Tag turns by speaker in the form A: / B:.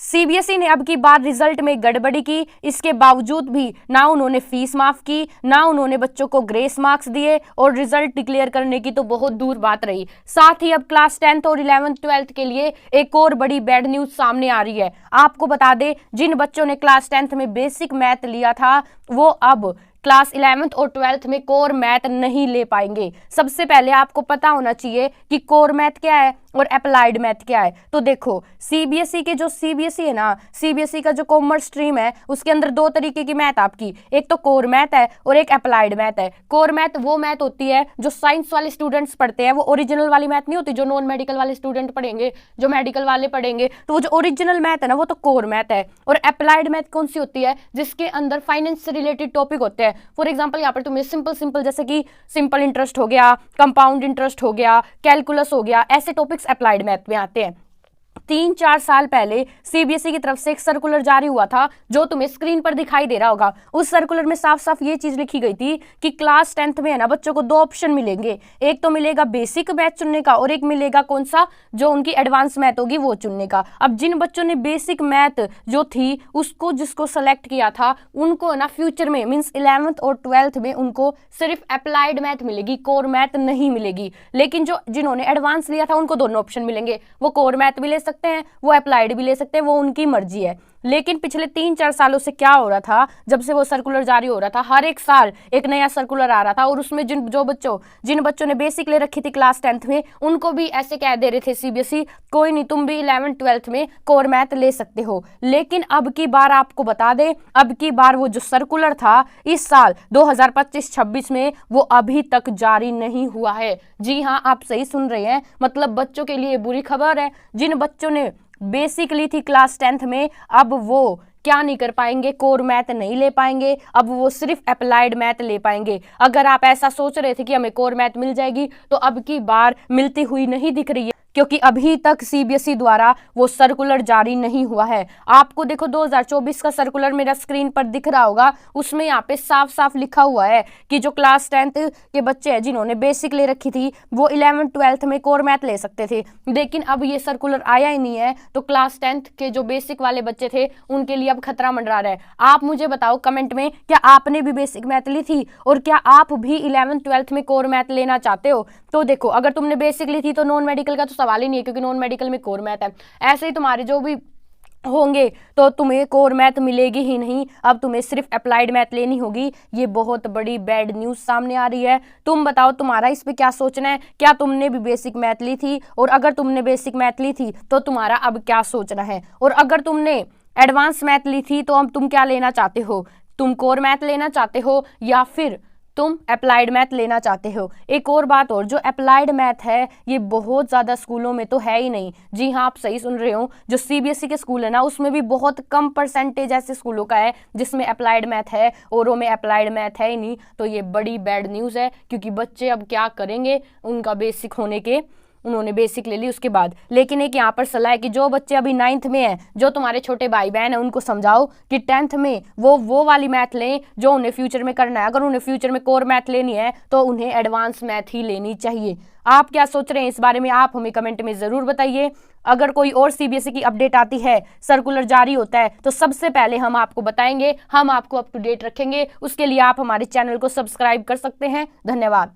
A: CBSE ने अब की बार रिजल्ट में गड़बड़ी की, इसके बावजूद भी ना उन्होंने फीस माफ की, ना उन्होंने बच्चों को ग्रेस मार्क्स दिए और रिजल्ट डिक्लेयर करने की तो बहुत दूर बात रही। साथ ही अब क्लास 10th और 11th 12th के लिए एक और बड़ी बैड न्यूज सामने आ रही है। आपको बता दें, जिन बच्चों ने क्लास 10th में बेसिक मैथ लिया था वो अब क्लास 11th और 12th में कोर मैथ नहीं ले पाएंगे। सबसे पहले आपको पता होना चाहिए कि कोर मैथ क्या है और अप्लाइड मैथ क्या है। तो देखो, सीबीएसई के जो सीबीएसई है ना, सीबीएसई का जो कॉमर्स स्ट्रीम है उसके अंदर दो तरीके की मैथ आपकी, एक तो कोर मैथ है और एक अप्लाइड मैथ है। कोर मैथ वो मैथ होती है जो साइंस वाले स्टूडेंट्स पढ़ते हैं, वो ओरिजिनल वाली मैथ नहीं होती जो नॉन मेडिकल वाले स्टूडेंट पढ़ेंगे, जो मेडिकल वाले पढ़ेंगे। तो वो जो ओरिजिनल मैथ है ना वो तो कोर मैथ है। और अप्लाइड मैथ कौन सी होती है? जिसके अंदर फाइनेंस से रिलेटेड टॉपिक होते हैं। फॉर एग्जाम्पल यहाँ पर तुम्हें सिंपल जैसे कि सिंपल इंटरेस्ट हो गया, कंपाउंड इंटरेस्ट हो गया, कैलकुलस हो गया, ऐसे टॉपिक्स अप्लाइड मैथ में आते हैं। 3-4 साल पहले सीबीएसई की तरफ से एक सर्कुलर जारी हुआ था जो तुम्हें स्क्रीन पर दिखाई दे रहा होगा। उस सर्कुलर में साफ साफ ये चीज लिखी गई थी कि क्लास 10th में है ना बच्चों को दो ऑप्शन मिलेंगे, एक तो मिलेगा बेसिक मैथ चुनने का और एक मिलेगा कौन सा, जो उनकी एडवांस मैथ होगी वो चुनने का। अब जिन बच्चों ने बेसिक मैथ जो थी उसको जिसको सेलेक्ट किया था उनको ना फ्यूचर में मीन्स 11th और 12th में उनको सिर्फ अप्लाइड मैथ मिलेगी, कोर मैथ नहीं मिलेगी। लेकिन जो जिन्होंने एडवांस लिया था उनको दोनों ऑप्शन मिलेंगे, वो कोर मैथ भी ले सकते हैं, वो अप्लाइड भी ले सकते हैं, वो उनकी मर्जी है। लेकिन पिछले 3-4 सालों से क्या हो रहा था, जब से वो सर्कुलर जारी हो रहा था हर एक साल एक नया सर्कुलर आ रहा था और उसमें जिन बच्चों ने बेसिक ले रखी थी क्लास 10th में उनको भी ऐसे कह दे रहे थे सीबीएसई, कोई नहीं तुम भी 11th 12th में कोर मैथ ले सकते हो। लेकिन अब की बार आपको बता दें, अब की बार वो जो सर्कुलर था इस साल 2025-26 में वो अभी तक जारी नहीं हुआ है। जी हाँ, आप सही सुन रहे हैं, मतलब बच्चों के लिए बुरी खबर है। जिन बच्चों ने बेसिक ली थी क्लास 10th में अब वो क्या नहीं कर पाएंगे, कोर मैथ नहीं ले पाएंगे, अब वो सिर्फ अप्लाइड मैथ ले पाएंगे। अगर आप ऐसा सोच रहे थे कि हमें कोर मैथ मिल जाएगी तो अब की बार मिलती हुई नहीं दिख रही है, क्योंकि अभी तक सीबीएसई द्वारा वो सर्कुलर जारी नहीं हुआ है। आपको देखो 2024 का सर्कुलर मेरा स्क्रीन पर दिख रहा होगा, उसमें यहाँ पे साफ साफ लिखा हुआ है कि जो क्लास 10th के बच्चे हैं जिन्होंने बेसिक ले रखी थी वो 11th 12th में कोर मैथ ले सकते थे। लेकिन अब ये सर्कुलर आया ही नहीं है तो क्लास 10th के जो बेसिक वाले बच्चे थे उनके लिए अब खतरा मंडरा रहा है। आप मुझे बताओ कमेंट में, क्या आपने भी बेसिक मैथ ली थी और क्या आप भी 11th 12th में कोर मैथ लेना चाहते हो? तो देखो, अगर तुमने बेसिक ली थी तो नॉन मेडिकल का तो सवाल ही नहीं है, क्योंकि नॉन मेडिकल में कोर मैथ है। ऐसे ही तुम्हारे जो भी होंगे तो तुम्हें कोर मैथ मिलेगी ही नहीं, अब तुम्हें सिर्फ अप्लाइड मैथ लेनी होगी। ये बहुत बड़ी बैड न्यूज़ सामने आ रही है। तुम बताओ तुम्हारा इस पे क्या सोचना है? क्या तुमने भी बेसिक मैथ ली थी? और अगर तुमने बेसिक मैथ ली थी तो तुम्हारा अब क्या सोचना है? और अगर तुमने एडवांस मैथ ली थी तो अब तुम क्या लेना चाहते हो? तुम कोर मैथ लेना चाहते हो या फिर तुम अप्लाइड मैथ लेना चाहते हो? एक और बात और, जो अप्लाइड मैथ है ये बहुत ज़्यादा स्कूलों में तो है ही नहीं। जी हाँ, आप सही सुन रहे हो, जो सीबीएसई के स्कूल है ना उसमें भी बहुत कम परसेंटेज ऐसे स्कूलों का है जिसमें अप्लाइड मैथ है, औरों में अप्लाइड मैथ है ही नहीं। तो ये बड़ी बैड न्यूज़ है, क्योंकि बच्चे अब क्या करेंगे, उनका बेसिक होने के उन्होंने बेसिक ले ली उसके बाद। लेकिन एक यहाँ पर सलाह है कि जो बच्चे अभी 9th में हैं, जो तुम्हारे छोटे भाई बहन हैं, उनको समझाओ कि 10th में वो वाली मैथ लें जो उन्हें फ्यूचर में करना है। अगर उन्हें फ्यूचर में कोर मैथ लेनी है तो उन्हें एडवांस मैथ ही लेनी चाहिए। आप क्या सोच रहे हैं इस बारे में, आप हमें कमेंट में ज़रूर बताइए। अगर कोई और सीबीएसई की अपडेट आती है, सर्कुलर जारी होता है, तो सबसे पहले हम आपको बताएंगे, हम आपको अप टू डेट रखेंगे। उसके लिए आप हमारे चैनल को सब्सक्राइब कर सकते हैं। धन्यवाद।